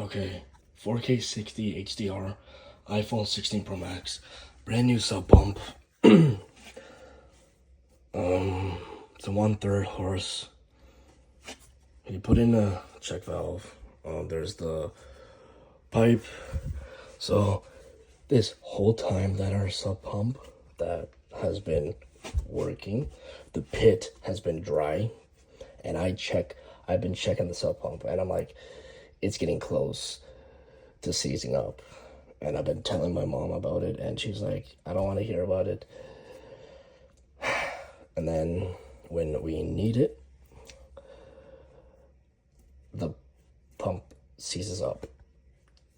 Okay, 4K 60 HDR, iPhone 16 Pro Max, brand new sub pump. It's a 1/3 horse. You put in a check valve. There's the pipe. So this whole time that our sub pump that has been working, the pit has been dry, and I've been checking the sub pump, and I'm like, it's getting close to seizing up. And I've been telling my mom about it, and she's like, I don't want to hear about it. And then when we need it, the pump seizes up.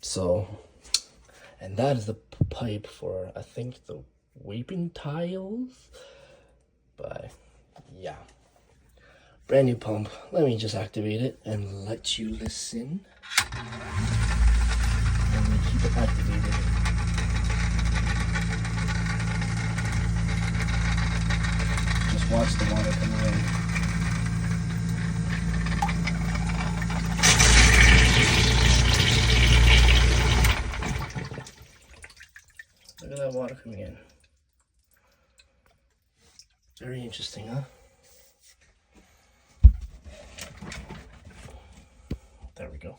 So, and that is the pipe for, I think, the weeping tiles. But yeah, brand new pump. Let me just activate it and let you listen. And we keep it activated. Just watch the water coming in. Look at that water coming in. Very interesting, huh? There we go.